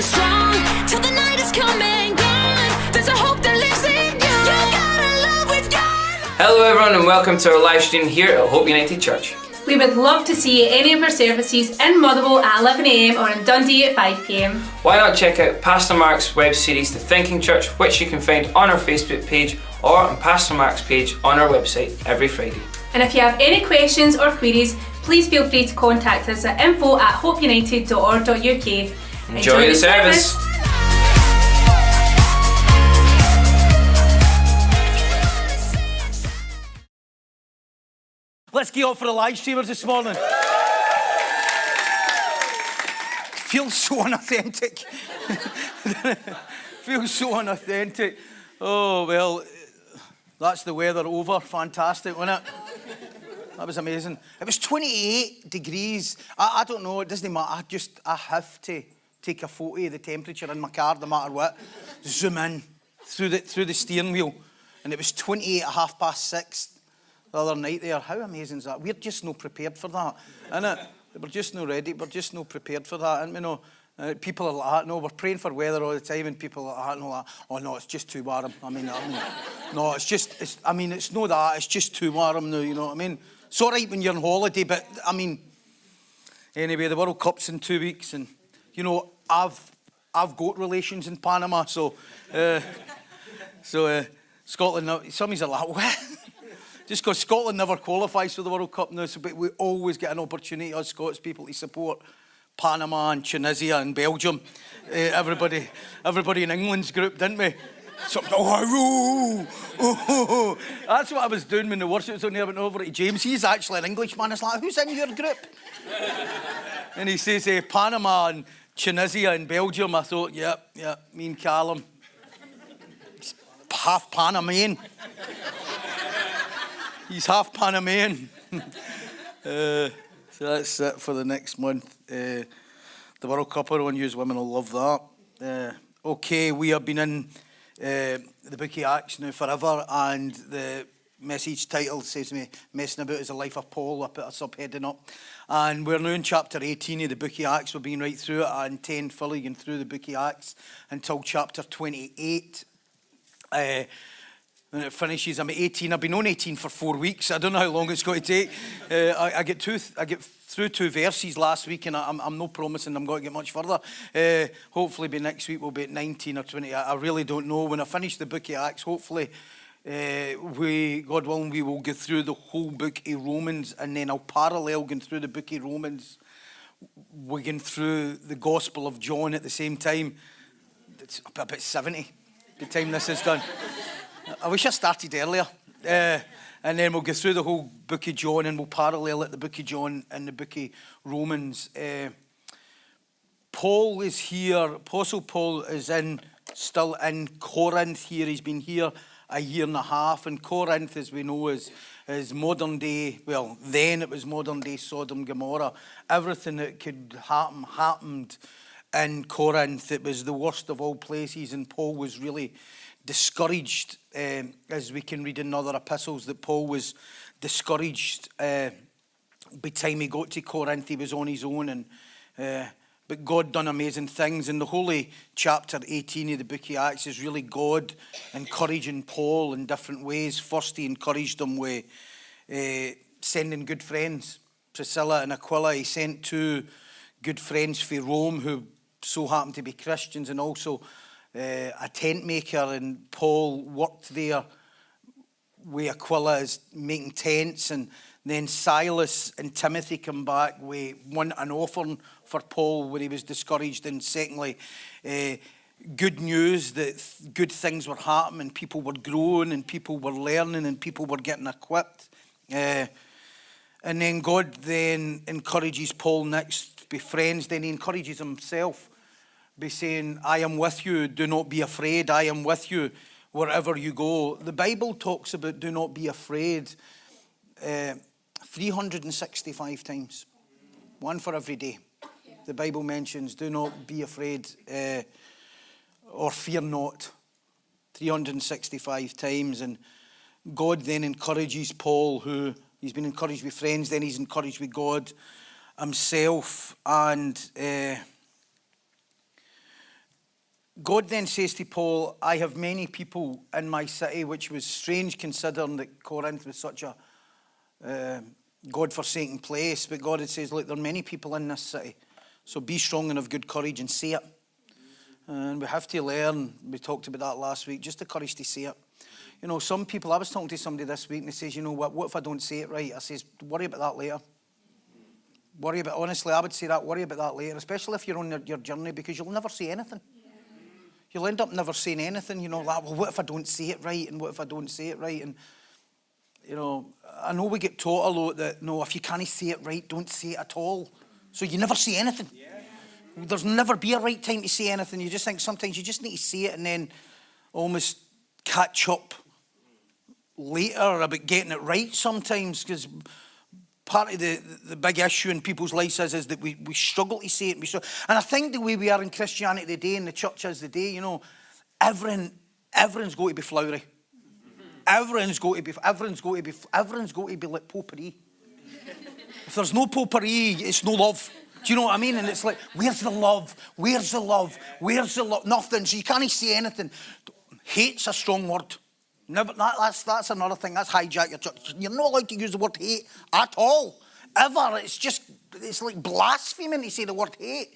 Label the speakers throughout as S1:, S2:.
S1: standing strong till the night is coming gone. There's a hope that lives in you. You gotta love with God.
S2: Hello everyone and welcome to our live stream here at Hope United Church.
S3: We would love to see any of our services in Motherwell at 11 a.m. or in Dundee at 5 p.m.
S2: Why not check out Pastor Mark's web series The Thinking Church, which you can find on our Facebook page or on Pastor Mark's page on our website every Friday.
S3: And if you have any questions or queries, please feel free to contact us at info@hopeunited.org.uk.
S2: Enjoy the service.
S4: Let's get up for the live streamers this morning. Feels so unauthentic. Feels so unauthentic. Oh, well, that's the weather over. Fantastic, wasn't it? That was amazing. It was 28 degrees. I don't know, it doesn't matter. I have to take a photo of the temperature in my car, no matter what. Zoom in through the steering wheel. And it was 28 at 6:30. The other night there. How amazing is that? We're just not prepared for that, innit? We're just not ready. We're just not prepared for that, and we know people are like that. No, we're praying for weather all the time, and people are like that. No, oh no, it's just too warm. I mean, no, it's not that. It's just too warm now. You know what I mean? It's all right when you're on holiday, but I mean, anyway, the World Cup's in 2 weeks, and you know, I've got relations in Panama, so Scotland. Some are like, what? Just because Scotland never qualifies for the World Cup now, but we always get an opportunity, us Scots people, to support Panama and Tunisia and Belgium. Everybody in England's group, didn't we? So, that's what I was doing when the worship was on there. I went over to James. He's actually an Englishman. It's like, who's in your group? And he says, Panama and Tunisia and Belgium. I thought, yeah, me and Callum. Half Panamanian. He's half Panamanian. So that's it for the next month. The World Cup, I don't use women will love that. Okay, we have been in the book of Acts now forever, and the message title says me messing about is the life of Paul. I put a subheading up. And we're now in chapter 18 of the book of Acts. We've been right through it and 10 fully going through the book of Acts until chapter 28. When it finishes, I'm at 18. I've been on 18 for 4 weeks. I don't know how long it's going to take. I get through 2 verses last week, and I'm not promising I'm going to get much further. Hopefully by next week we'll be at 19 or 20. I really don't know. When I finish the book of Acts, hopefully, God willing, we will go through the whole book of Romans, and then I'll parallel going through the book of Romans. We're going through the Gospel of John at the same time. It's about 70 by the time this is done. I wish I started earlier. And then we'll go through the whole book of John, and we'll parallel at the book of John and the book of Romans. Paul is here. Apostle Paul is still in Corinth here. He's been here a year and a half. And Corinth, as we know, is modern day, well, then it was modern day Sodom and Gomorrah. Everything that could happen happened in Corinth. It was the worst of all places, and Paul was really discouraged, as we can read in other epistles, that Paul was discouraged. By the time he got to Corinth, he was on his own, and but God done amazing things. And the holy chapter 18 of the book of Acts is really God encouraging Paul in different ways. First, he encouraged him with sending good friends, Priscilla and Aquila. He sent 2 good friends from Rome who so happened to be Christians, and also a tent maker, and Paul worked there with Aquila as making tents, and then Silas and Timothy come back with an offering for Paul when he was discouraged, and secondly, good news that good things were happening, people were growing, and people were learning, and people were getting equipped. And then God then encourages Paul next to be friends, then he encourages himself by saying, I am with you, do not be afraid, I am with you wherever you go. The Bible talks about do not be afraid 365 times, one for every day. The Bible mentions do not be afraid or fear not 365 times. And God then encourages Paul, who he's been encouraged with friends, then he's encouraged with God himself. And God then says to Paul, I have many people in my city, which was strange considering that Corinth was such a God-forsaken place. But God had says, look, there are many people in this city. So be strong and of good courage and say it. And we have to learn, we talked about that last week, just the courage to say it. You know, some people, I was talking to somebody this week and they says, you know what if I don't say it right? I says, worry about that later. Honestly, I would say that, worry about that later, especially if you're on your journey, because you'll never say anything. You'll end up never saying anything, you know, like, well, what if I don't say it right? And what if I don't say it right? And, you know, I know we get taught a lot that, no, if you can't say it right, don't say it at all. So you never say anything. There's never be a right time to say anything. You just think sometimes you just need to say it and then almost catch up later about getting it right sometimes, because part of the big issue in people's lives is that we struggle to say it. And I think the way we are in Christianity today, and the church is today, you know, everyone's got to be flowery. Everyone's got to be like potpourri. If there's no potpourri, it's no love. Do you know what I mean? And it's like, where's the love? Where's the love? Where's the love? Nothing. So you can't say anything. Hate's a strong word. Never, that's another thing. That's hijack your church. You're not allowed to use the word hate at all. Ever. It's like blaspheming to say the word hate.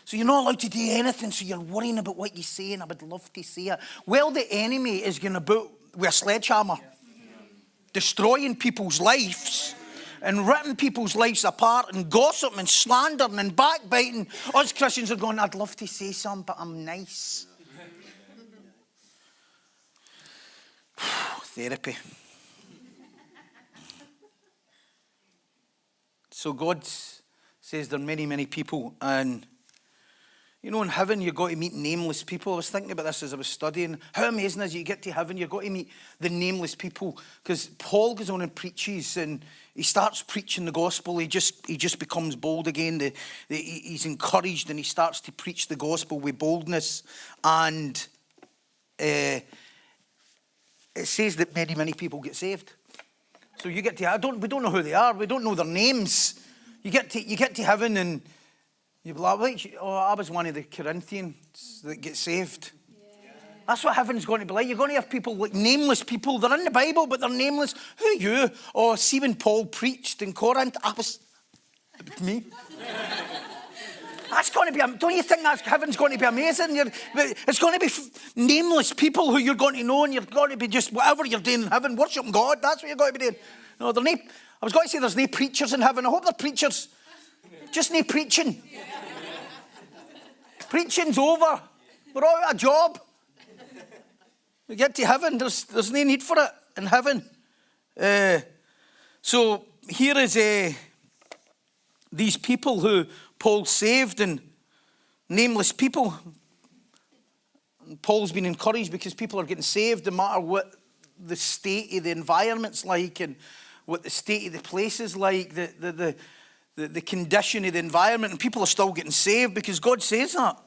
S4: So you're not allowed to do anything. So you're worrying about what you say, and I would love to say it. Well, the enemy is going to boot with a sledgehammer, destroying people's lives and ripping people's lives apart and gossiping and slandering and backbiting. Us Christians are going, I'd love to say something, but I'm nice. Therapy. So God says there are many, many people, and you know, in heaven you've got to meet nameless people. I was thinking about this as I was studying. How amazing is it? You get to heaven, you've got to meet the nameless people, because Paul goes on and preaches, and he starts preaching the gospel. He just becomes bold again. He's encouraged, and he starts to preach the gospel with boldness. And it says that many, many people get saved. So you get to, we don't know who they are. We don't know their names. You get to heaven, and you're like, oh, I was one of the Corinthians that get saved. Yeah. That's what heaven's going to be like. You're going to have people, like nameless people. They're in the Bible, but they're nameless. Who are you? Oh, see, when Paul preached in Corinth, it was me. That's going to be, don't you think heaven's going to be amazing? It's going to be nameless people who you're going to know, and you're going to be just, whatever you're doing in heaven, worshiping God. That's what you're going to be doing. No, I was going to say there's no preachers in heaven. I hope they're preachers. Just no preaching. Preaching's over. We're all out of a job. We get to heaven. There's no need for it in heaven. So here is these people who Paul saved, and nameless people. And Paul's been encouraged because people are getting saved no matter what the state of the environment's like, and what the state of the place is like, the condition of the environment, and people are still getting saved because God says that.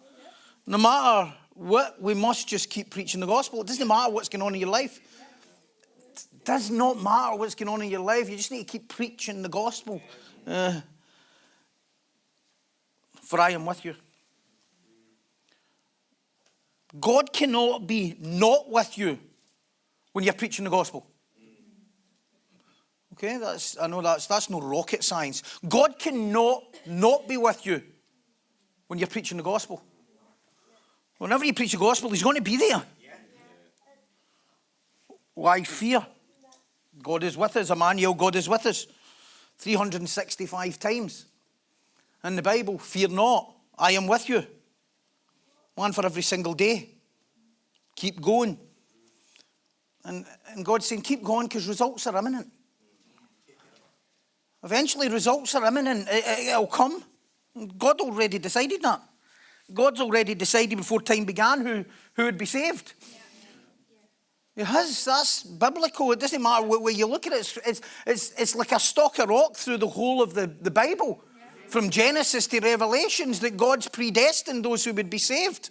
S4: No matter what, we must just keep preaching the gospel. It doesn't matter what's going on in your life. It does not matter what's going on in your life. You just need to keep preaching the gospel. For I am with you. God cannot be not with you when you're preaching the gospel. Okay, I know that's no rocket science. God cannot not be with you when you're preaching the gospel. Whenever you preach the gospel, he's going to be there. Why fear? God is with us. Emmanuel, God is with us. 365 times in the Bible. Fear not, I am with you. One for every single day. Keep going. And God's saying, keep going, because results are imminent. Eventually, results are imminent. It'll come. God already decided that. God's already decided before time began who would be saved. It has. That's biblical. It doesn't matter what way you look at it. It's like a stalk of rock through the whole of the Bible. From Genesis to Revelations, that God's predestined those who would be saved.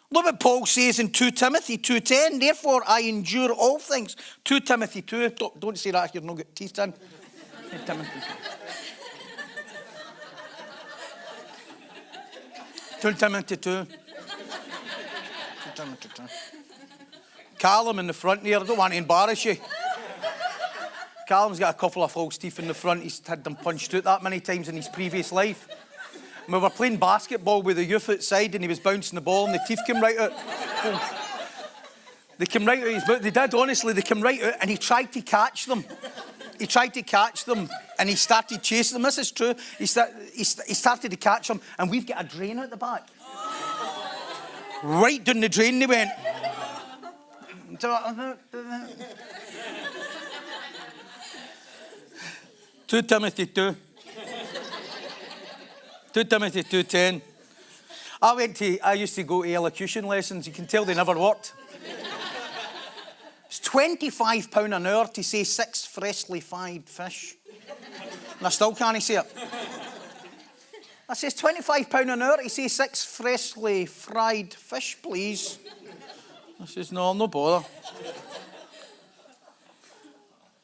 S4: Look what Paul says in 2 Timothy 2:10. Therefore, I endure all things. 2 Timothy 2. Don't say that you've not got teeth in. 2 Timothy 2. 2 Timothy 2. Callum in the front here, I don't want to embarrass you. Callum's got a couple of false teeth in the front. He's had them punched out that many times in his previous life. We were playing basketball with the youth outside and he was bouncing the ball and the teeth came right out. They came right out his mouth. They did, honestly, they came right out and he tried to catch them. He tried to catch them and he started chasing them. This is true. He started to catch them and we've got a drain out the back. Right down the drain they went. 2 Timothy 2. 2 Timothy 2:10. I used to go to elocution lessons. You can tell they never worked. It's £25 an hour to say 6 freshly fried fish. And I still can't say it. I says £25 an hour to say 6 freshly fried fish, please. I says, no bother.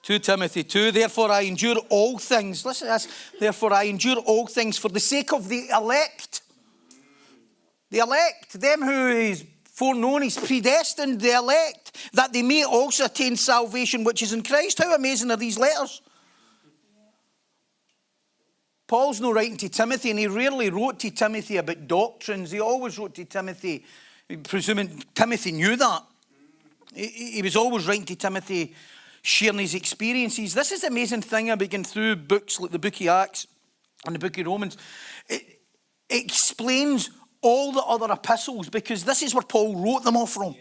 S4: 2 Timothy 2, therefore I endure all things. Listen to this. Therefore I endure all things for the sake of the elect. The elect, them who is foreknown, is predestined, the elect, that they may also attain salvation which is in Christ. How amazing are these letters? Paul's not writing to Timothy, and he rarely wrote to Timothy about doctrines. He always wrote to Timothy, presuming Timothy knew that. He was always writing to Timothy, sharing his experiences. This is the amazing thing about going through books like the book of Acts and the book of Romans. It explains all the other epistles because this is where Paul wrote them all from.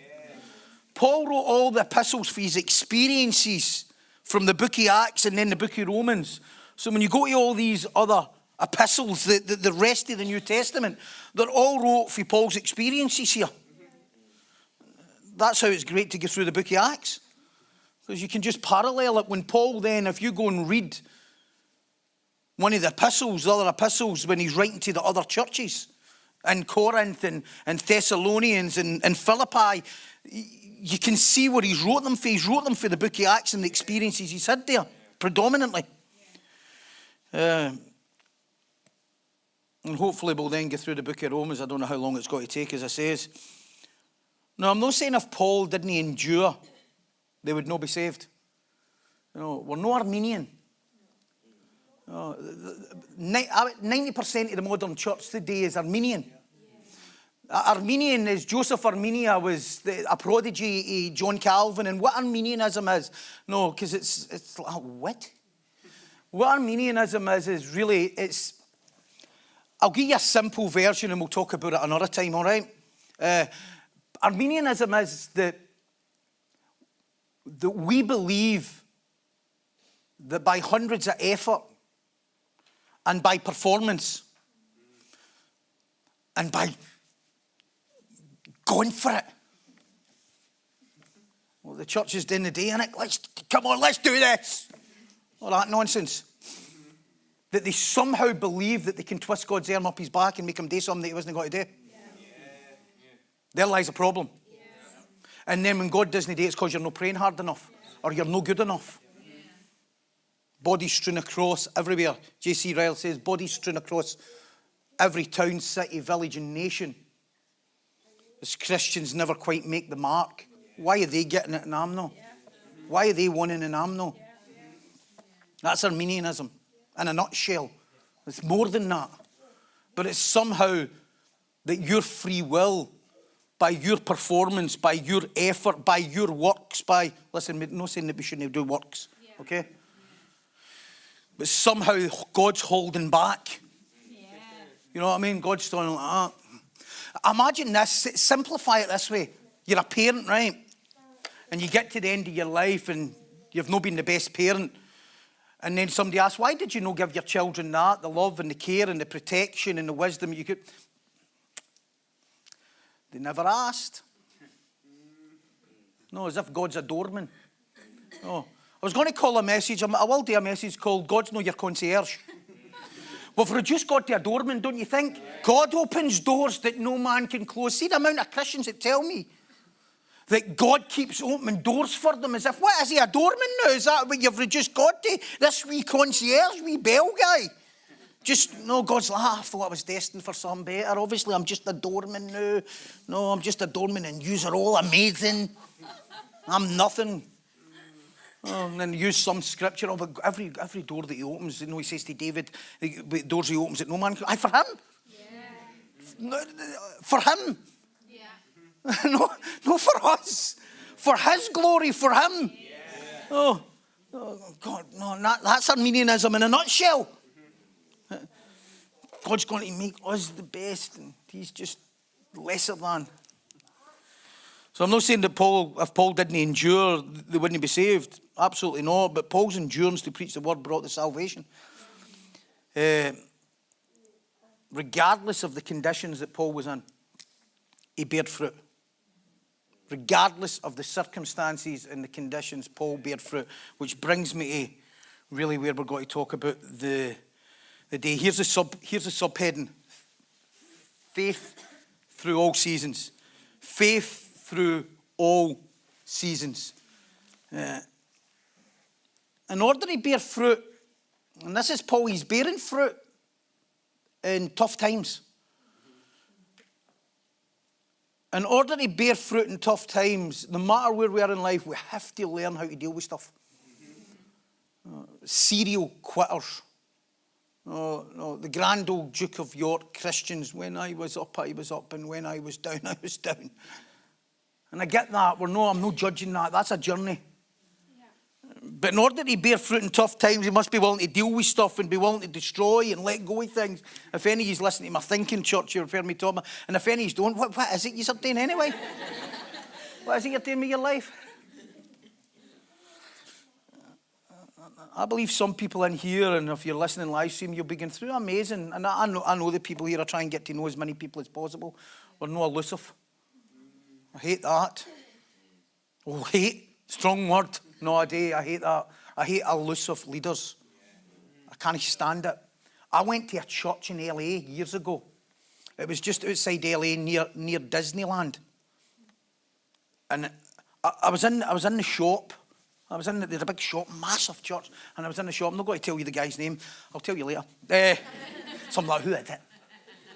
S4: Paul wrote all the epistles for his experiences from the book of Acts and then the book of Romans. So when you go to all these other epistles, the rest of the New Testament, they're all wrote for Paul's experiences here. That's how it's great to go through the book of Acts. Because you can just parallel it. When Paul then, if you go and read one of the epistles, the other epistles, when he's writing to the other churches, in Corinth and Thessalonians and Philippi, you can see what he's wrote them for. He's wrote them for the book of Acts and the experiences he's had there, predominantly. And hopefully we'll then get through the book of Romans. I don't know how long it's got to take, as I says. Now, I'm not saying if Paul didn't endure, they would not be saved. You know, we're no Armenian. 90% of the modern church today is Armenian. Armenian is, Joseph Armenia was a prodigy of John Calvin. And what Armenianism is, no, because it's like, what? What Armenianism is really, I'll give you a simple version and we'll talk about it another time, all right? Armenianism is that we believe that by hundreds of effort and by performance and by going for it. Well, the church is doing the day, innit? Let's do this. All that nonsense. That they somehow believe that they can twist God's arm up his back and make him do something that he wasn't going to do. There lies a problem. And then when God doesn't do it, it's because you're not praying hard enough or you're not good enough. Bodies strewn across everywhere. J.C. Ryle says, bodies strewn across every town, city, village and nation. As Christians never quite make the mark. Why are they getting it and I'm not? Why are they winning and I'm not? That's Armenianism in a nutshell. It's more than that. But it's somehow that your free will, by your performance, by your effort, by your works, listen, we're not saying that we shouldn't do works, okay? But somehow God's holding back. You know what I mean? God's doing like that. Imagine this, simplify it this way. You're a parent, right? And you get to the end of your life and you've not been the best parent. And then somebody asks, why did you not give your children that? The love and the care and the protection and the wisdom you could... They never asked. No, as if God's a doorman. No. I was going to call a message, I will do a message called God's Not Your Concierge. We've reduced God to a doorman, don't you think? God opens doors that no man can close. See the amount of Christians that tell me that God keeps opening doors for them as if, what, is he a doorman now? Is that what you've reduced God to? This wee concierge, wee bell guy? Just, no, God's like, I thought I was destined for something better. Obviously, I'm just a doorman now. No, I'm just a doorman and yous are all amazing. I'm nothing. Oh, and then use some scripture. Oh, but every door that he opens, he says to David, the doors he opens that no man can. For him. Yeah. For him. Yeah. no, for us. For his glory, for him. Yeah. Oh, God, no, that's Arminianism in a nutshell. God's going to make us the best, and he's just lesser than. So I'm not saying that if Paul didn't endure, they wouldn't be saved. Absolutely not. But Paul's endurance to preach the word brought the salvation. Regardless of the conditions that Paul was in, he bared fruit. Regardless of the circumstances and the conditions, Paul bared fruit. Which brings me to really where we're going to talk about the day. Here's a subheading. Faith through all seasons. Faith through all seasons. In order to bear fruit, and this is Paul, he's bearing fruit in tough times. In order to bear fruit in tough times, no matter where we are in life, we have to learn how to deal with stuff. Serial quitters. No, the grand old Duke of York Christians, when I was up, and when I was down, I was down. And I get that. I'm not judging that. That's a journey. Yeah. But in order to bear fruit in tough times, you must be willing to deal with stuff and be willing to destroy and let go of things. If any of you listening to my thinking church, you've heard me talk about, and if any of you don't, what is it you're doing anyway? What is it you're doing with your life? I believe some people in here, and if you're listening live stream, you'll be going through amazing. And I know the people here. I try and get to know as many people as possible. We're not elusive. I hate that. Oh, hate. Strong word. No, I hate that. I hate elusive leaders. I can't stand it. I went to a church in LA years ago. It was just outside LA near Disneyland. And I was in the shop. There's a big shop, massive church, and I was in the shop. I'm not going to tell you the guy's name. I'll tell you later. Something like, who is it?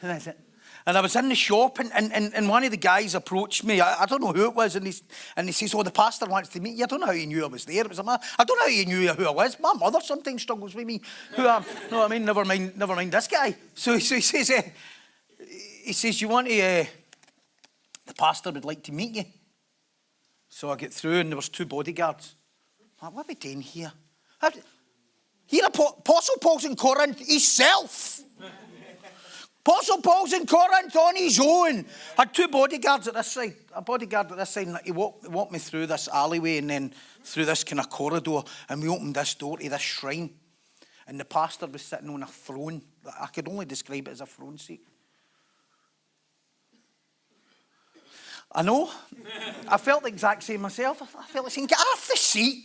S4: Who is it? And I was in the shop, and one of the guys approached me. I don't know who it was, and he says, "Oh, the pastor wants to meet you." I don't know how he knew I was there. It was I don't know how he knew who I was. My mother sometimes struggles with me. Who I am? No, I mean, never mind this guy. So he says, "You want to? The pastor would like to meet you." So I get through, and there was 2 bodyguards. What are we doing here? Here, Apostle Paul's in Corinth himself. Apostle Paul's in Corinth on his own. I had 2 bodyguards at this side. A bodyguard at this side, and he walked me through this alleyway and then through this kind of corridor, and we opened this door to this shrine. And the pastor was sitting on a throne. I could only describe it as a throne seat. I know. I felt the exact same myself. I felt like saying, get off the seat.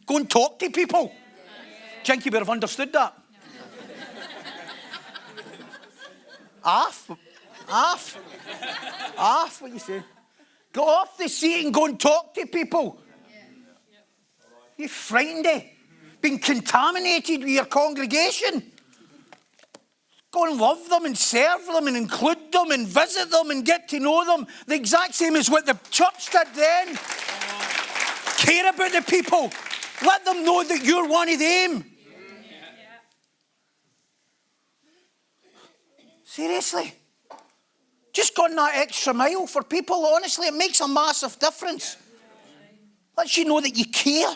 S4: Go and talk to people. Do you think you would have understood that? Off, what you say? Go off the seat and go and talk to people. You're frightened, being contaminated with your congregation. Go and love them and serve them and include them and visit them and get to know them. The exact same as what the church did then. Care about the people. Let them know that you're one of them. Seriously. Just gone that extra mile for people. Honestly, it makes a massive difference. Lets you know that you care.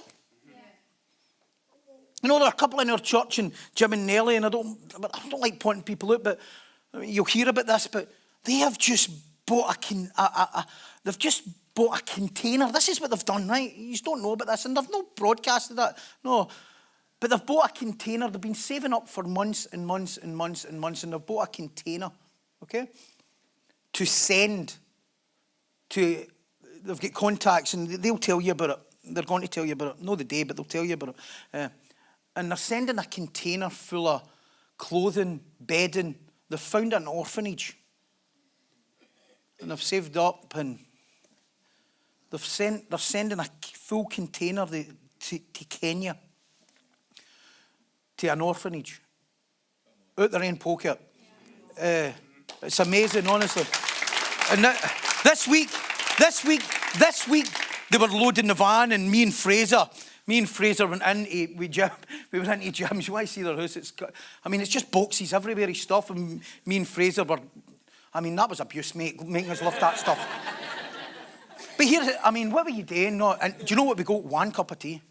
S4: You know, there are a couple in our church, and Jim and Nellie, and I don't like pointing people out, but I mean, you'll hear about this, but they have just bought they've just bought a container. This is what they've done, right? You just don't know about this, and they've not broadcasted that. No. But they've bought a container. They've been saving up for months and months and months and months, and they've bought a container, okay, to send to, they've got contacts, and they'll tell you about it. They're going to tell you about it. Not the day, but they'll tell you about it. And they're sending a container full of clothing, bedding. They've found an orphanage. And they've saved up, and they're sending a full container to Kenya, to an orphanage. out their own pocket. It's amazing, honestly. And this week, they were loading the van, and me and Fraser went into, we went into Jim's. You want to see their house? It's just boxes everywhere, his stuff, and me and Fraser were, that was abuse, mate, making us lift that stuff. But here, what were you doing? No, and do you know what we got? 1 cup of tea.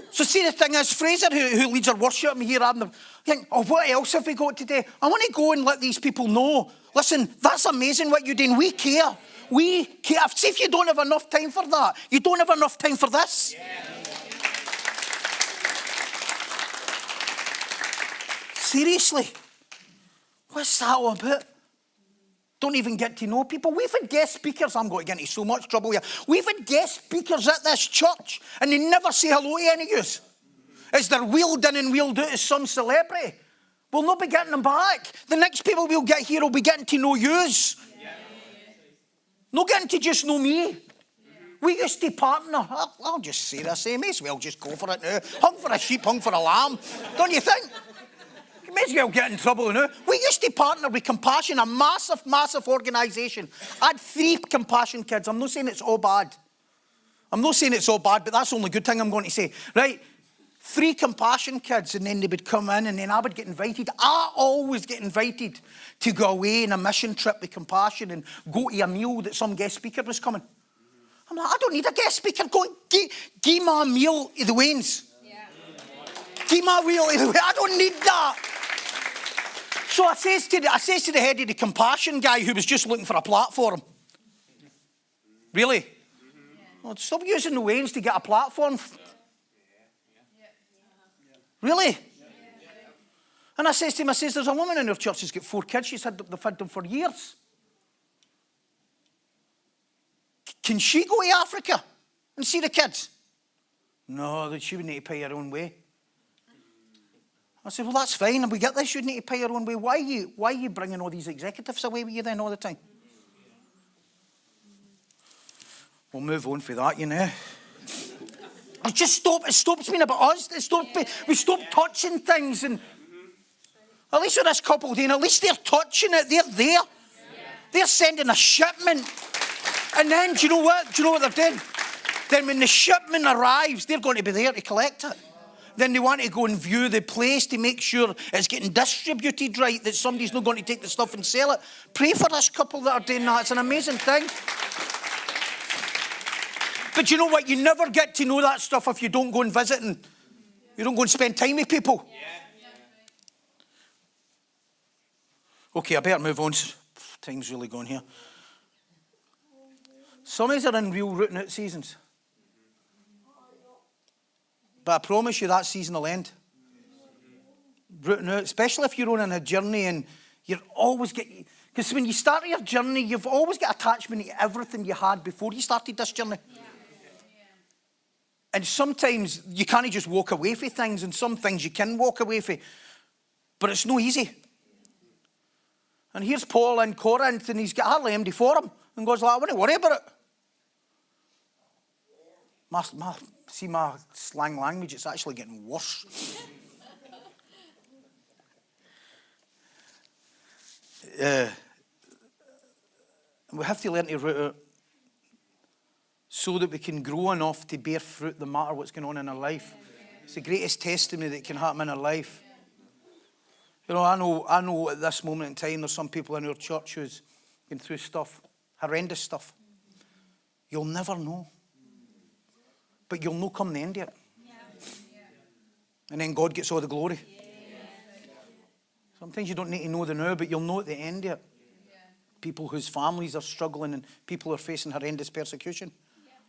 S4: So see, the thing is, Fraser, who leads our worship here, I'm think, what else have we got today? I want to go and let these people know, listen, that's amazing what you're doing. We care. We care. See, if you don't have enough time for that, you don't have enough time for this. Yeah. Seriously. What's that all about? Don't even get to know people. We've had guest speakers. I'm going to get into so much trouble here. We've had guest speakers at this church, and they never say hello to any of yous. As they're wheeled in and wheeled out as some celebrity. We'll not be getting them back. The next people we'll get here will be getting to know yous. Not getting to just know me. We used to partner. I'll just say this, may as well just go for it now. Hung for a sheep, hung for a lamb. Don't you think? You may as well get in trouble now. We used to partner with Compassion, a massive, massive organisation. I had 3 Compassion kids. I'm not saying it's all bad. But that's the only good thing I'm going to say. Right? 3 Compassion kids, and then they would come in, and then I would get invited. I always get invited to go away on a mission trip with Compassion and go to a meal that some guest speaker was coming. I'm like, I don't need a guest speaker. Go give my meal to the Waynes. Yeah. Give my meal to the Waynes. I don't need that. So I says to the head of the Compassion guy who was just looking for a platform. Really? Yeah. Well, stop using the Waynes to get a platform. Really? And I says to him, there's a woman in our church who's got 4 kids. She's had they've had them for years. Can she go to Africa and see the kids? No, she would need to pay her own way. I said, well, that's fine. And we get this, you need to pay your own way. Why are you bringing all these executives away with you then all the time? We'll move on for that, you know. It stops being about us. We stop touching things. And at least with this couple, Dean, at least they're touching it. They're there. They're sending a shipment. And then, do you know what they're doing? Then when the shipment arrives, they're going to be there to collect it. Then they want to go and view the place to make sure it's getting distributed right, that somebody's not going to take the stuff and sell it. Pray for this couple that are doing that. It's an amazing thing. But you know what? You never get to know that stuff if you don't go and visit and you don't go and spend time with people. Okay, I better move on. Time's really gone here. Some of us are in real rooting out seasons. But I promise you that season will end. Rooting out, especially if you're on a journey and you're always getting... Because when you start your journey, you've always got attachment to everything you had before you started this journey. And sometimes you can't just walk away from things, and some things you can walk away from. But it's no easy. And here's Paul in Corinth, and he's got hardly empty for him. And God's like, I wouldn't worry about it. See my slang language, it's actually getting worse. We have to learn to root out so that we can grow enough to bear fruit no matter what's going on in our life. It's the greatest testimony that can happen in our life. You know, I know at this moment in time there's some people in our church who's been through stuff, horrendous stuff. You'll never know. But you'll know come the end of it. And then God gets all the glory. Sometimes you don't need to know the now, but you'll know at the end of it. People whose families are struggling and people who are facing horrendous persecution.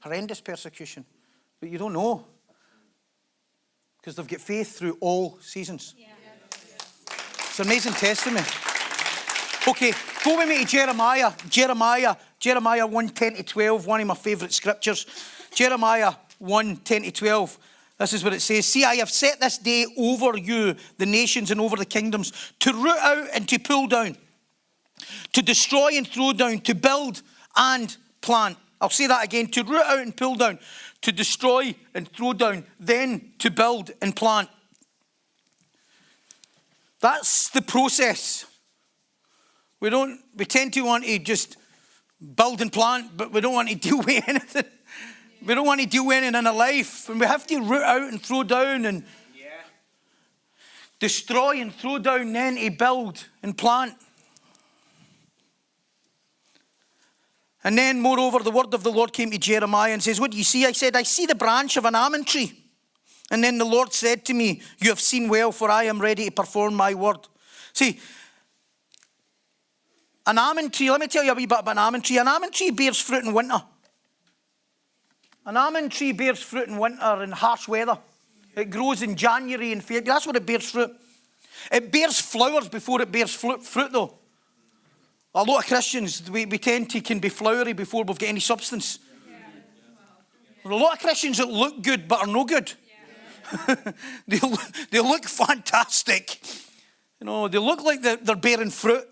S4: Horrendous persecution. But you don't know. Because they've got faith through all seasons. It's an amazing testimony. Okay, go with me to Jeremiah. Jeremiah 1:10-12, one of my favourite scriptures. Jeremiah 1:10-12. This is what it says. See, I have set this day over you, the nations and over the kingdoms, to root out and to pull down, to destroy and throw down, to build and plant. I'll say that again. To root out and pull down, to destroy and throw down, then to build and plant. That's the process. We tend to want to just build and plant, but we don't want to deal with anything. We don't want to deal with anything in our life. And we have to root out and throw down and destroy and throw down, then to build and plant. And then, moreover, the word of the Lord came to Jeremiah and says, what do you see? I said, I see the branch of an almond tree. And then the Lord said to me, you have seen well, for I am ready to perform my word. See, an almond tree, let me tell you a wee bit about an almond tree. An almond tree bears fruit in winter. An almond tree bears fruit in winter in harsh weather. It grows in January and February. That's when it bears fruit. It bears flowers before it bears fruit though. A lot of Christians, we tend to can be flowery before we've got any substance. There are a lot of Christians that look good but are no good. They look fantastic. You know, they look like they're bearing fruit.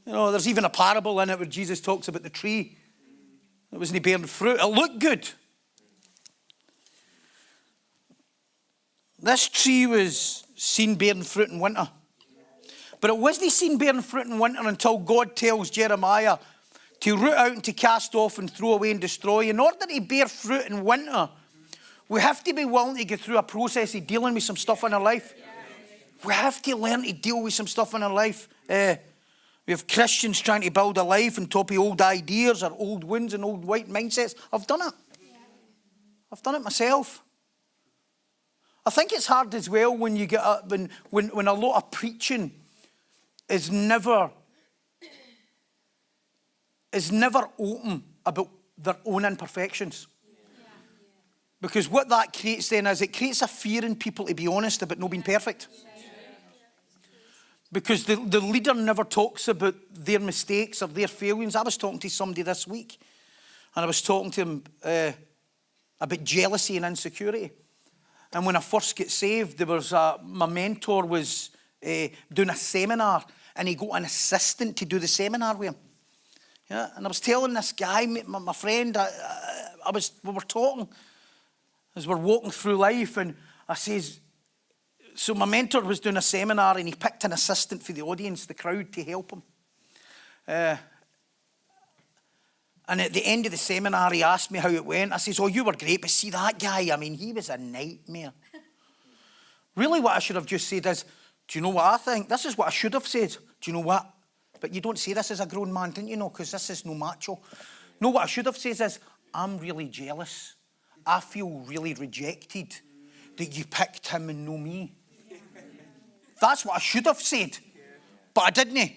S4: You know, there's even a parable in it where Jesus talks about the tree that wasn't bearing fruit. It looked good. This tree was seen bearing fruit in winter. But it wasn't seen bearing fruit in winter until God tells Jeremiah to root out and to cast off and throw away and destroy. In order to bear fruit in winter, we have to be willing to go through a process of dealing with some stuff in our life. We have to learn to deal with some stuff in our life. We have Christians trying to build a life on top of old ideas or old wounds and old white mindsets. I've done it. I've done it myself. I think it's hard as well when you get up, when a lot of preaching is never open about their own imperfections. Because what that creates then is it creates a fear in people to be honest about not being perfect. Because the leader never talks about their mistakes or their failings. I was talking to somebody this week and I was talking to him about jealousy and insecurity. And when I first got saved, there was my mentor was doing a seminar and he got an assistant to do the seminar with him. Yeah, and I was telling this guy, my friend, we were talking as we're walking through life, and I says, so my mentor was doing a seminar and he picked an assistant for the audience, the crowd, to help him. And at the end of the seminar, he asked me how it went. I says, oh, you were great, but see that guy, I mean, he was a nightmare. Really what I should have just said is, do you know what I think? This is what I should have said. Do you know what? But you don't say this as a grown man, didn't you know? Because this is no macho. No, what I should have said is, I'm really jealous. I feel really rejected that you picked him and no me. That's what I should have said. But I didn't.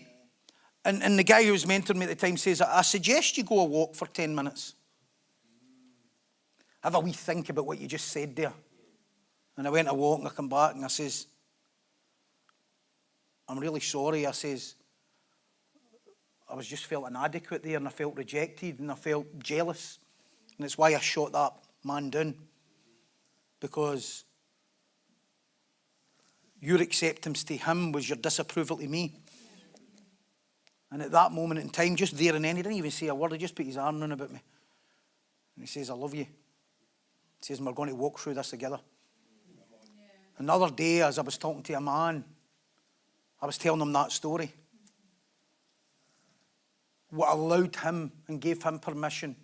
S4: And the guy who was mentoring me at the time says, I suggest you go a walk for 10 minutes. Have a wee think about what you just said there. And I went a walk and I come back and I says, I'm really sorry. I says, I was just felt inadequate there and I felt rejected and I felt jealous. And it's why I shot that man down. Because your acceptance to him was your disapproval to me. And at that moment in time, just there and then, he didn't even say a word. He just put his arm around about me. And he says, I love you. He says, and we're going to walk through this together. Yeah. Another day, as I was talking to a man, I was telling him that story. What allowed him and gave him permission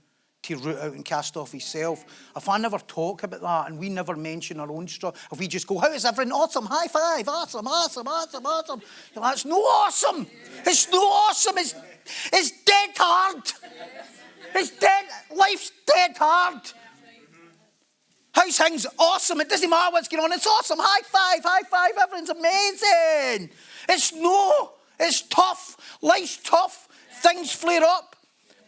S4: to root out and cast off himself. If I never talk about that and we never mention our own struggle, if we just go, how is everything? Awesome, high five, awesome, awesome, awesome, awesome. That's no awesome. It's no awesome. It's dead hard. It's dead. Life's dead hard. How's things? Awesome. It doesn't matter what's going on. It's awesome. High five. Everything's amazing. It's tough. Life's tough. Things flare up.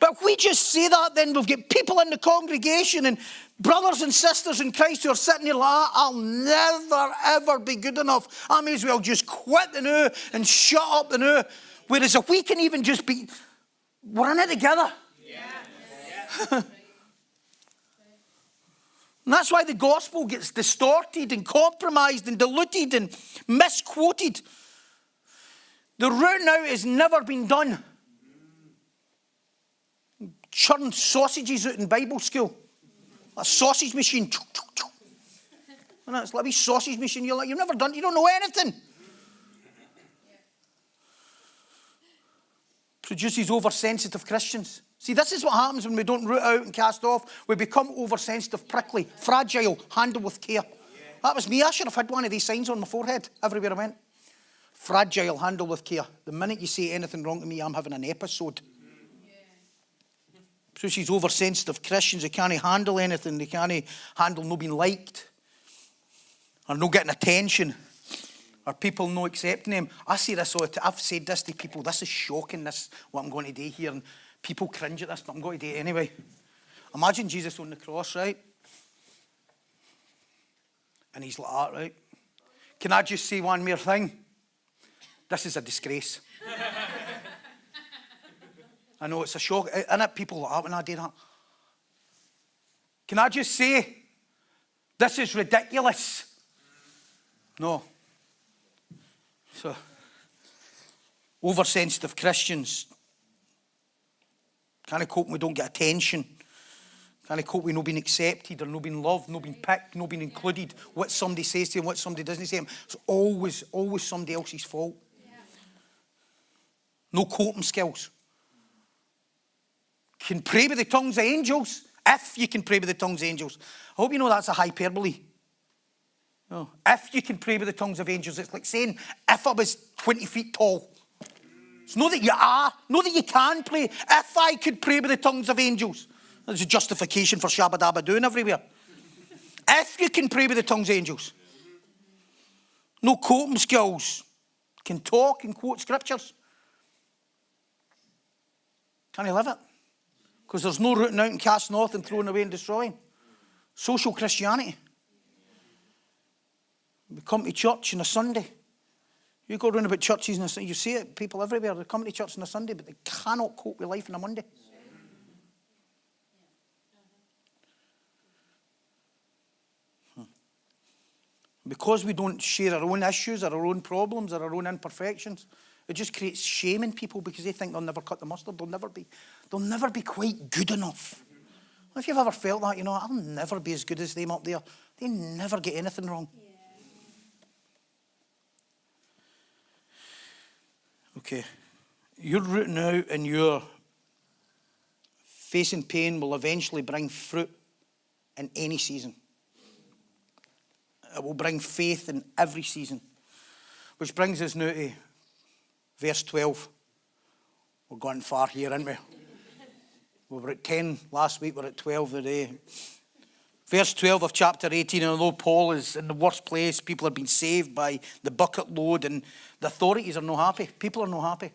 S4: But if we just say that, then we've got people in the congregation and brothers and sisters in Christ who are sitting here like, I'll never, ever be good enough. I may as well just quit the new and shut up the new. Whereas if we can even just be, we're in it together. Yeah. And that's why the gospel gets distorted and compromised and diluted and misquoted. The rooting out has never been done. Churn sausages out in Bible school. A sausage machine. And it's like a wee sausage machine. You're like, you've never done it. You don't know anything. Produces oversensitive Christians. See, this is what happens when we don't root out and cast off. We become oversensitive, prickly, fragile, handle with care. That was me. I should have had one of these signs on my forehead everywhere I went. Fragile, handle with care. The minute you say anything wrong to me, I'm having an episode. So she's oversensitive Christians. They can't handle anything. They can't handle not being liked. Or not getting attention. Or people not accepting them. I say this all the time. I've said this to people. This is shocking, this, what I'm going to do here. And people cringe at this, but I'm going to do it anyway. Imagine Jesus on the cross, right? And he's like that, right? Can I just say one more thing? This is a disgrace. I know it's a shock. Isn't it? People like that when I do that. Can I just say, this is ridiculous? No. So, oversensitive Christians can't cope when we don't get attention. Can't cope with not being accepted or not being loved, not being picked, not being included. What somebody says to them, what somebody doesn't say to them. It's always somebody else's fault. No coping skills. Can pray with the tongues of angels. If you can pray with the tongues of angels. I hope you know that's a hyperbole. No. If you can pray with the tongues of angels, it's like saying, if I was 20 feet tall. It's not that you are, not that you can pray. If I could pray with the tongues of angels. There's a justification for shabba dabba doing everywhere. If you can pray with the tongues of angels. No coping skills. Can talk and quote scriptures. Can you live it? Because there's no rooting out and casting off and throwing away and destroying. Social Christianity. We come to church on a Sunday. You go around about churches and you see it, people everywhere, they come to church on a Sunday, but they cannot cope with life on a Monday. Because we don't share our own issues or our own problems or our own imperfections, it just creates shame in people because they think they'll never cut the mustard. They'll never be quite good enough. If you've ever felt that, you know, I'll never be as good as them up there. They never get anything wrong. Okay, you're rooting out and you're facing pain will eventually bring fruit in any season. It will bring faith in every season. Which brings us now to verse 12. We're going far here, aren't we? We were at 10 last week, we're at 12 today. Verse 12 of chapter 18, and although Paul is in the worst place, people are being saved by the bucket load and the authorities are not happy. People are not happy.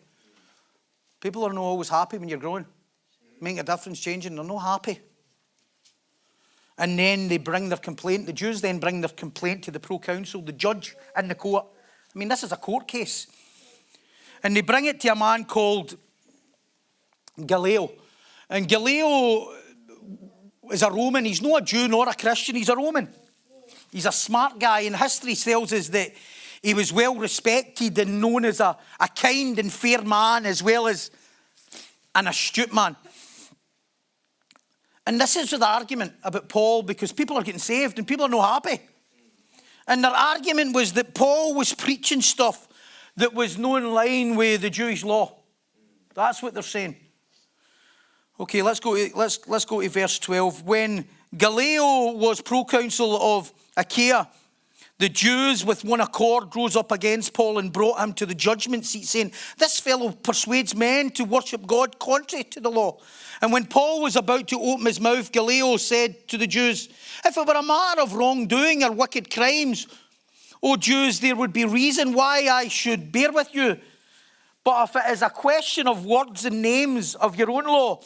S4: People are not always happy when you're growing. Making a difference, changing, they're not happy. And then they bring their complaint. The Jews then bring their complaint to the proconsul, the judge in the court. I mean, this is a court case. And they bring it to a man called Gallio. And Gallio is a Roman. He's not a Jew nor a Christian. He's a Roman. He's a smart guy. And history tells us that he was well respected and known as a kind and fair man as well as an astute man. And this is the argument about Paul because people are getting saved and people are not happy. And their argument was that Paul was preaching stuff that was not in line with the Jewish law. That's what they're saying. Okay, let's go to verse 12. When Gallio was proconsul of Achaia, the Jews with one accord rose up against Paul and brought him to the judgment seat, saying, "This fellow persuades men to worship God contrary to the law." And when Paul was about to open his mouth, Gallio said to the Jews, "If it were a matter of wrongdoing or wicked crimes, O Jews, there would be reason why I should bear with you. But if it is a question of words and names of your own law,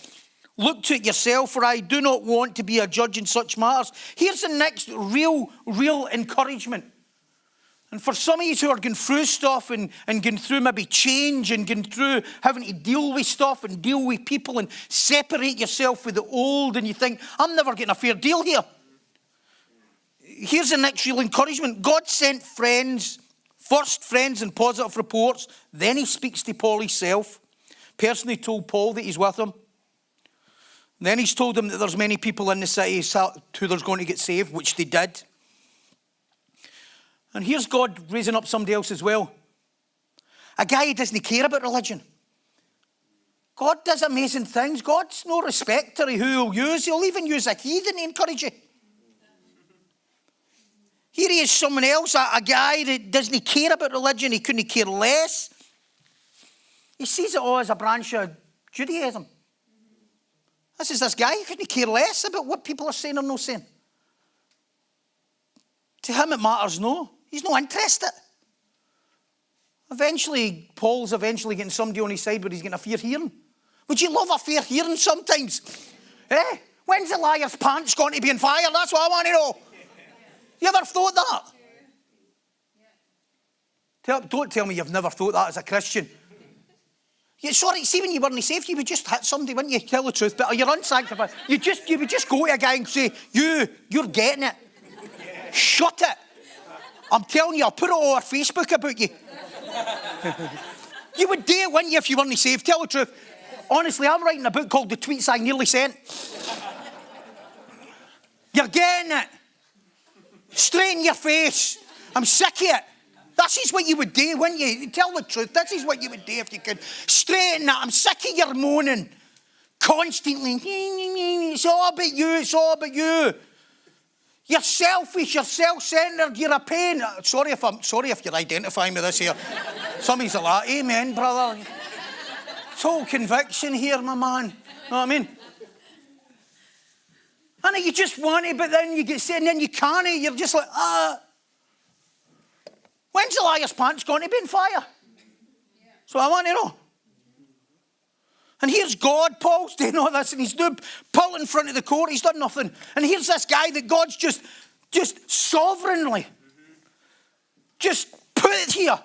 S4: look to it yourself, for I do not want to be a judge in such matters." Here's the next real encouragement. And for some of you who are going through stuff and going through maybe change and going through having to deal with stuff and deal with people and separate yourself with the old and you think, I'm never getting a fair deal here. Here's the next real encouragement. God sent friends, first friends and positive reports. Then he speaks to Paul himself. Personally told Paul that he's with him. Then he's told them that there's many people in the city who there's going to get saved, which they did. And here's God raising up somebody else as well. A guy who doesn't care about religion. God does amazing things. God's no respecter of who he'll use. He'll even use a heathen to encourage you. Here he is, someone else, a guy that doesn't care about religion. He couldn't care less. He sees it all as a branch of Judaism. This is this guy. He couldn't care less about what people are saying or not saying. To him it matters no. He's not interested. Eventually, Paul's getting somebody on his side where he's getting a fair hearing. Would you love a fair hearing sometimes? When's the liar's pants going to be on fire? That's what I want to know. You ever thought that? Don't tell me you've never thought that as a Christian. Sorry, see when you weren't saved, you would just hit somebody, wouldn't you? Tell the truth, but you're unsanctified. You would just go to a guy and say, you're getting it. Shut it. I'm telling you, I'll put it all over Facebook about you. You would do it, wouldn't you, if you weren't saved? Tell the truth. Honestly, I'm writing a book called The Tweets I Nearly Sent. You're getting it. Straight in your face. I'm sick of it. This is what you would do, wouldn't you? Tell the truth. This is what you would do if you could. Straighten that. I'm sick of your moaning. Constantly. It's all about you. It's all about you. You're selfish. You're self-centered. You're a pain. Sorry if you're identifying with this here. Somebody's like, amen, brother. Total conviction here, my man. Know what I mean? And you just want it, but then you get said, and then you can't. You're just like, When's the liar's pants going to be on fire? So I want to know. And here's God, Paul's doing all this, and he's pulled in front of the court, he's done nothing. And here's this guy that God's just sovereignly just put it here.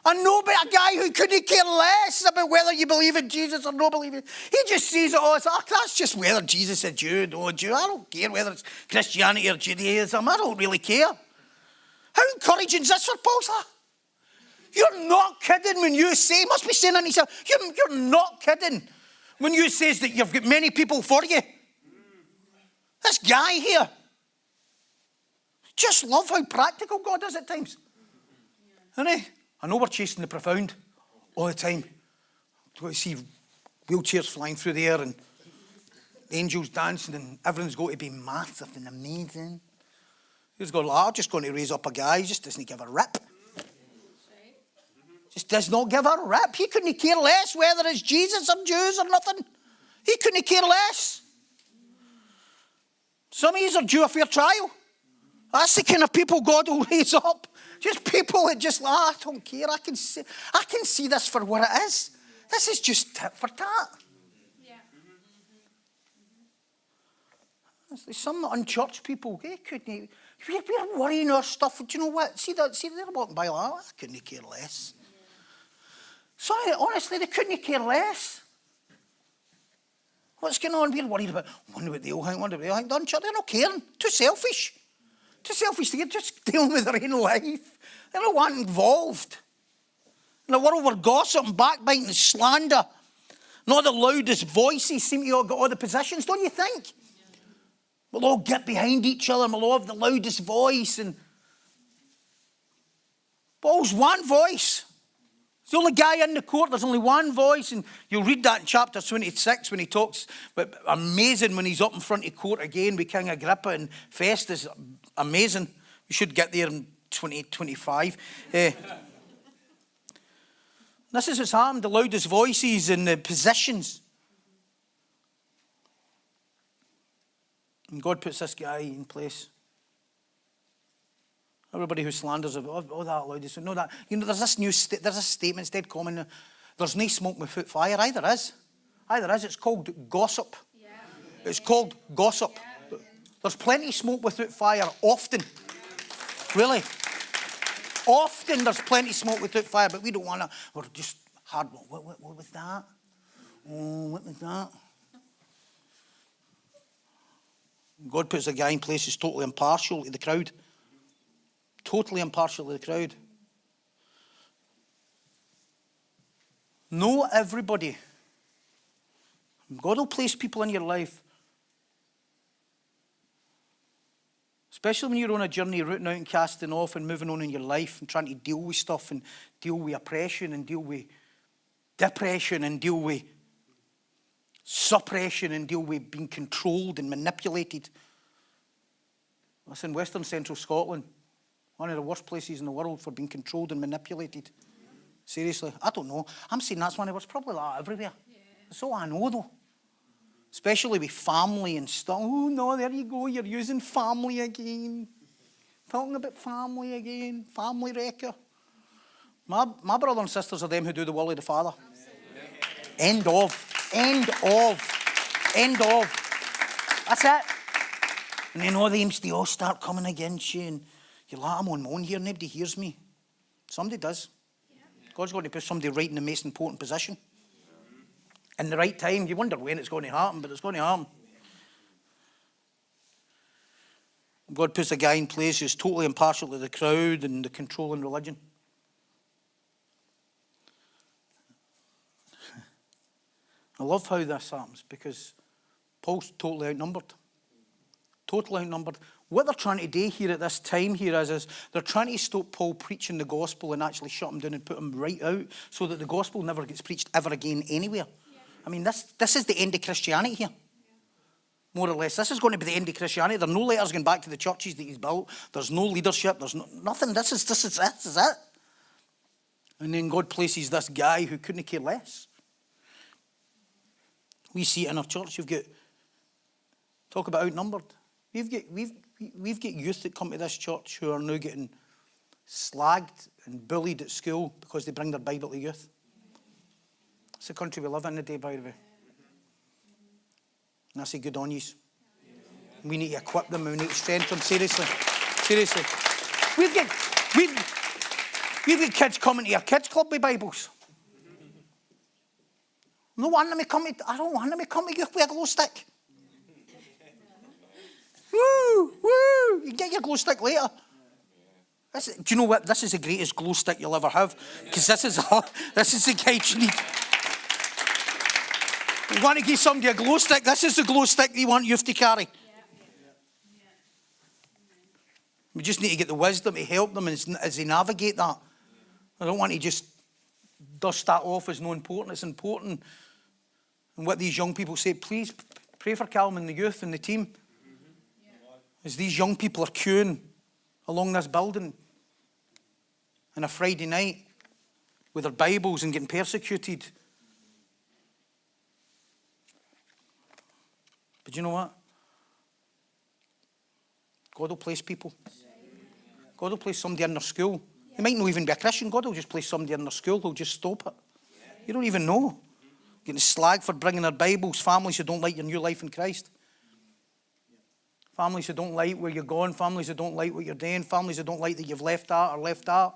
S4: And nobody, a guy who couldn't care less about whether you believe in Jesus or not believe in it. He just sees it all as, that's just whether Jesus is a Jew or a Jew. I don't care whether it's Christianity or Judaism. I don't really care. How encouraging is this for Paul's life? You're not kidding when you say, must be saying that himself, you're not kidding when you says that you've got many people for you. This guy here. Just love how practical God is at times. Isn't he? I know we're chasing the profound all the time. You see wheelchairs flying through the air and angels dancing and everything's going to be massive and amazing. He's going, I'm just going to raise up a guy. He just doesn't give a rip. Just does not give a rip. He couldn't care less whether it's Jesus or Jews or nothing. He couldn't care less. Some of you are due a fair trial. That's the kind of people God will raise up. Just people that just, I don't care. I can see this for what it is. This is just tit for tat. There's some unchurched people. They couldn't. We're worrying our stuff. Do you know what? See, they're walking by like, I couldn't care less. Sorry, honestly, they couldn't care less. What's going on? We're worried about, wonder what they'll think, wonder what they'll think. They're not caring. Too selfish. Too selfish to get just dealing with their own life. They don't want involved. In a world where gossip and backbiting and slander, not the loudest voices seem to all get all the positions, don't you think? We'll all get behind each other and we'll all have the loudest voice. And Paul's one voice. He's the only guy in the court. There's only one voice. And you'll read that in chapter 26 when he talks. But amazing when he's up in front of court again with King Agrippa and Festus. Amazing. We should get there in 2025. This is what's happened. The loudest voices and the positions. And God puts this guy in place. Everybody who slanders about, that loudest, no that. You know, there's a statement, it's dead common. There's no smoke without fire. Either is. It's called gossip. Yeah. It's called gossip. Yeah. There's plenty of smoke without fire, often. Really. Often there's plenty of smoke without fire, but we don't want to. We're just hard. What was that? Oh, what was that? God puts a guy in place who's totally impartial to the crowd. Totally impartial to the crowd. Know everybody. God will place people in your life Especially when you're on a journey, rooting out and casting off and moving on in your life and trying to deal with stuff and deal with oppression and deal with depression and deal with suppression and deal with being controlled and manipulated. Listen, Western Central Scotland, one of the worst places in the world for being controlled and manipulated. Seriously, I don't know. I'm saying that's one of the worst, probably like everywhere. Yeah. That's all I know though. Especially with family and stuff. Oh no, there you go, you're using family again. Talking about family again, family wrecker. My brother and sisters are them who do the will of the Father. End of. End of. End of. That's it. And then all them, they all start coming against you and you're like, I'm on my own here, nobody hears me. Somebody does. God's going to put somebody right in the most important position. In the right time. You wonder when it's going to happen, but it's going to happen. God puts a guy in place who's totally impartial to the crowd and the controlling religion. I love how this happens because Paul's totally outnumbered. Totally outnumbered. What they're trying to do here at this time here is they're trying to stop Paul preaching the gospel and actually shut him down and put him right out so that the gospel never gets preached ever again anywhere. Yeah. I mean, this is the end of Christianity here. Yeah. More or less. This is going to be the end of Christianity. There are no letters going back to the churches that he's built. There's no leadership. There's nothing. This is it. And then God places this guy who couldn't care less. We see it in our church. You've got, talk about outnumbered. We've got youth that come to this church who are now getting slagged and bullied at school because they bring their Bible to youth. It's the country we live in today, by the way. And I say good on yous. We need to equip them and we need to strengthen them. Seriously. We've got kids coming to our kids club with Bibles. I don't want them to come to youth with a glow stick. Woo! You get your glow stick later. Do you know what? This is the greatest glow stick you'll ever have. Because this is the guide you need. You want to give somebody a glow stick, this is the glow stick you want youth to carry. We just need to get the wisdom to help them as they navigate that. I don't want to just dust that off as no important. It's important. And what these young people say, please pray for Calvin and the youth and the team. As these young people are queuing along this building on a Friday night with their Bibles and getting persecuted. But you know what? God will place people. God will place somebody in their school. It might not even be a Christian. God will just place somebody in their school who'll just stop it. You don't even know. Getting slagged for bringing their Bibles. Families who don't like your new life in Christ. Families who don't like where you're going. Families who don't like what you're doing. Families who don't like that you've left that or left that.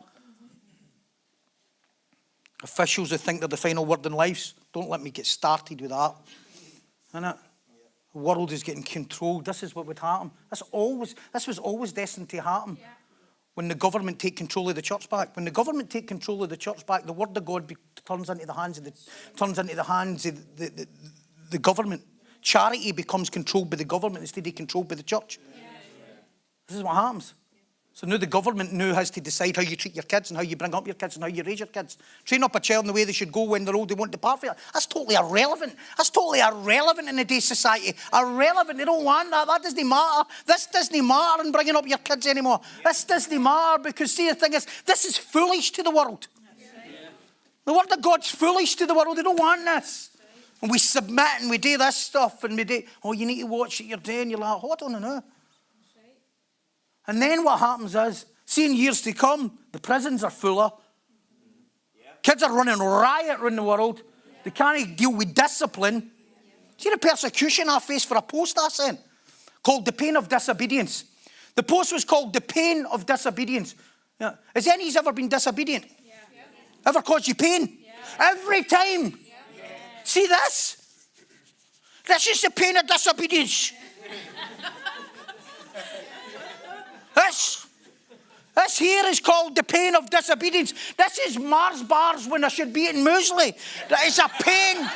S4: Officials who think they're the final word in lives. Don't let me get started with that. Innit? The world is getting controlled. This is what would happen. This was always destined to happen. Yeah. When the government take control of the church back. When the government take control of the church back, the word of God turns into the hands of the government. Charity becomes controlled by the government instead of controlled by the church. Yeah. This is what happens. So now the government now has to decide how you treat your kids and how you bring up your kids and how you raise your kids. Train up a child in the way they should go when they're old, they won't depart from it. That's totally irrelevant. That's totally irrelevant in today's society. Irrelevant. They don't want that. That doesn't matter. This doesn't matter in bringing up your kids anymore. This doesn't matter because see, the thing is, this is foolish to the world. The word of God's foolish to the world. They don't want this. And we submit and we do this stuff and we do, oh, you need to watch what you're doing. You're like, hold on now. And then what happens is, see in years to come, the prisons are fuller. Kids are running riot around the world. They can't deal with discipline. See the persecution I faced for a post I sent called The Pain of Disobedience. The post was called The Pain of Disobedience. Yeah. Has any of you ever been disobedient? Yeah. Ever caused you pain? Yeah. Every time. Yeah. See this? This is the pain of disobedience. This here is called the pain of disobedience. This is Mars bars when I should be eating muesli. It's a pain.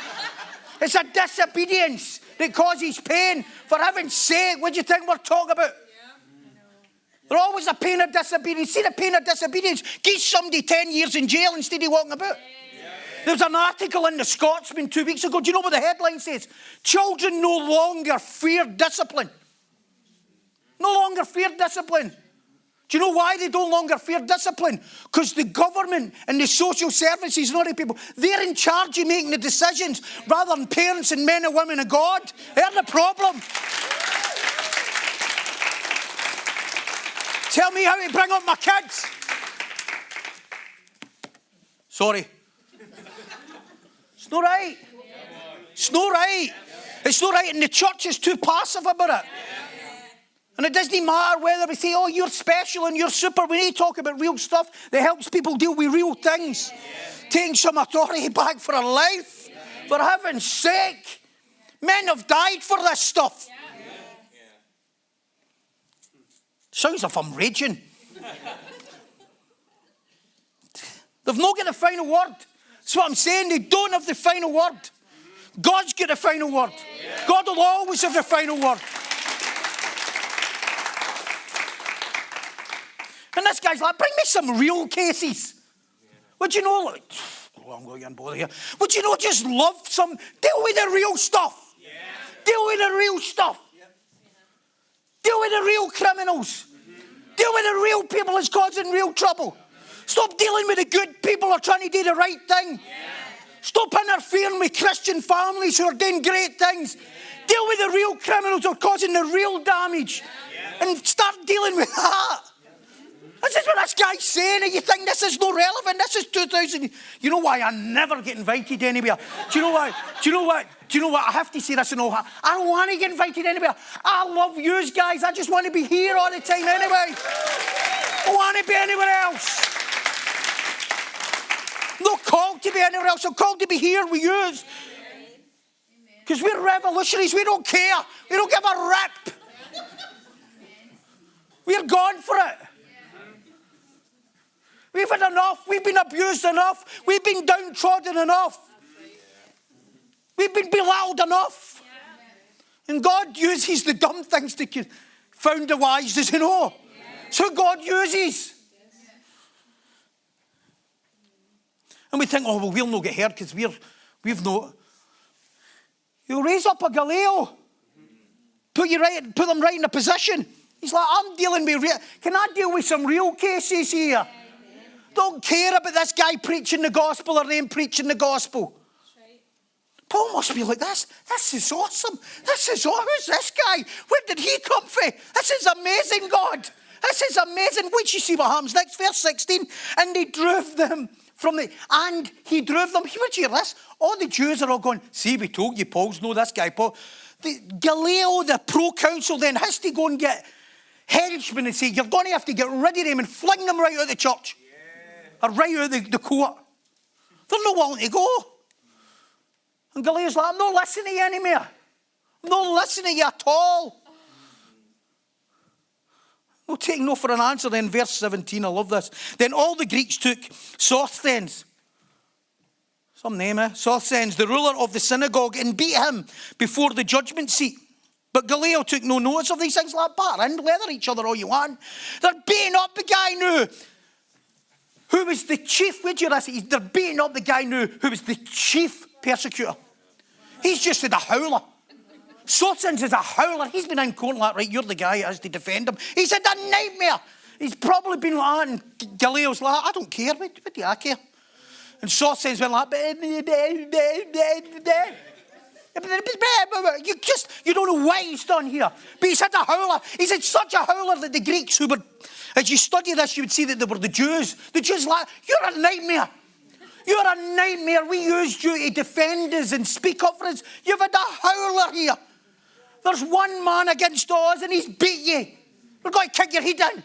S4: It's a disobedience that causes pain. For heaven's sake, what do you think we're talking about? They're always a pain of disobedience. See the pain of disobedience? Give somebody 10 years in jail instead of walking about. There was an article in the Scotsman 2 weeks ago. Do you know what the headline says? Children no longer fear discipline. No longer fear discipline. Do you know why they no longer fear discipline? Because the government and the social services and all the people, they're in charge of making the decisions rather than parents and men and women of God. They're the problem. Tell me how to bring up my kids. Sorry. It's not right. It's not right. It's not right, and the church is too passive about it. And it doesn't matter whether we say, oh, you're special and you're super. We need to talk about real stuff that helps people deal with real things. Taking some authority back for a life. For heaven's sake. Men have died for this stuff. Sounds like I'm raging. They've not got the final word. That's what I'm saying. They don't have the final word. God's got the final word. God will always have the final word. And this guy's like, bring me some real cases. Would you know, like, oh, I'm going to get bothered here. Would you know, just love some, deal with the real stuff. Deal with the real stuff. Deal with the real criminals. Deal with the real people that's causing real trouble. Stop dealing with the good people who are trying to do the right thing. Stop interfering with Christian families who are doing great things. Deal with the real criminals who are causing the real damage. And start dealing with that. This is what this guy's saying, and you think this is not relevant. This is 2000. You know why I never get invited anywhere? Do you know why? Do you know what? Do you know what? I have to say this in all heart. I don't want to get invited anywhere. I love you guys. I just want to be here all the time anyway. I don't want to be anywhere else. I'm not called to be anywhere else. I'm called to be here with you. Because we're revolutionaries. We don't care. We don't give a rip. We're gone for it. We've had enough. We've been abused enough. We've been downtrodden enough. We've been belittled enough. And God uses the dumb things to confound the wise, as you know. So God uses. And we think, oh, well, we'll not get hurt because we've not. You'll raise up a Galileo. Put them right in a position. He's like, I'm dealing with can I deal with some real cases here? Don't care about this guy preaching the gospel or them preaching the gospel. Right. Paul must be like, this is awesome. This is awesome. Who's this guy? Where did he come from? This is amazing, God. This is amazing. Wait, you see what happens next. Verse 16. And he drove them and he drove them. Would you hear this? All the Jews are all going, see, we told you Paul's no this guy. Paul. The Galileo, the pro-council then has to go and get henchmen and say, you're going to have to get rid of them and fling them right out of the church. Or right out of the court. They're not willing to go. And Galileo's like, I'm not listening to you anymore. I'm not listening to you at all. No taking no for an answer. Then verse 17, I love this. Then all the Greeks took Sosthenes, some name, Sosthenes, the ruler of the synagogue, and beat him before the judgment seat. But Galileo took no notice of these things, like batter and leather each other all you want. They're beating up the guy now. Who was the chief, they're beating up the guy now who was the chief persecutor. He's just a howler. Sosthenes is a howler. He's been in court like, right, you're the guy that has to defend him. He's had a nightmare. He's probably been like that, and Galileo's like, I don't care, what do I care? And Sosthenes went like, you don't know what he's done here. But he's had a howler. He's had such a howler that the Greeks who were, as you study this, you would see that they were the Jews. The Jews like, you're a nightmare. You're a nightmare. We used you to defend us and speak up for us. You've had a howler here. There's one man against us and he's beat you. We're going to kick your head in.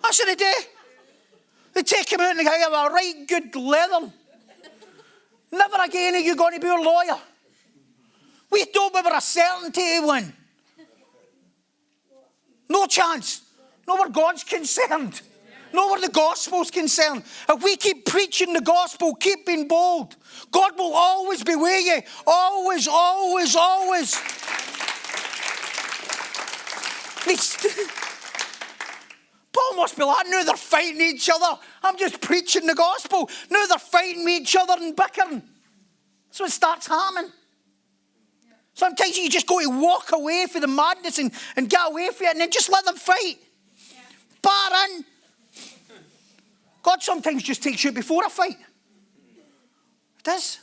S4: That's what they do. They take him out and they give him a right good leather. Never again are you going to be a lawyer. We thought we were a certainty to win. No chance. Not where God's concerned. Not where the gospel's concerned. If we keep preaching the gospel, keep being bold, God will always be with you. Always, always, always. Paul must be like, now they're fighting each other. I'm just preaching the gospel. Now they're fighting each other and bickering. So it starts happening. Sometimes you just got to walk away from the madness and get away from it and then just let them fight. Bar in. God sometimes just takes you before a fight. It does.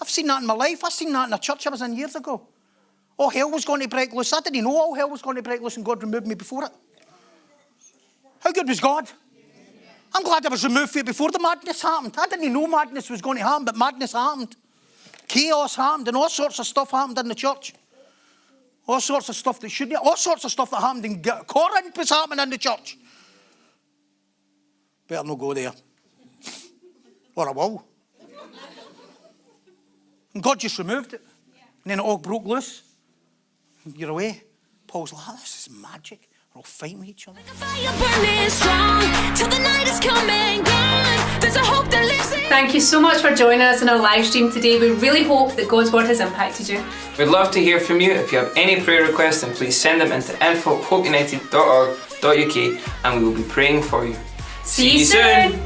S4: I've seen that in my life. I've seen that in a church I was in years ago. All hell was going to break loose. I didn't know all hell was going to break loose and God removed me before it. How good was God? I'm glad I was removed from it before the madness happened. I didn't know madness was going to happen, but madness happened. Chaos happened and all sorts of stuff happened in the church. All sorts of stuff that shouldn't. All sorts of stuff that happened in Corinth was happening in the church. Better not go there. Or I will. And God just removed it. And then it all broke loose. You're away. Paul's like, this is magic. We're all fighting with each other.
S1: Fire burning strong till the night is come and gone. There's a hope that lives in.
S3: Thank you so much for joining us in our live stream today. We really hope that God's word has impacted you.
S2: We'd love to hear from you. If you have any prayer requests, then please send them into info@hopeunited.org.uk and we will be praying for you.
S3: See you soon.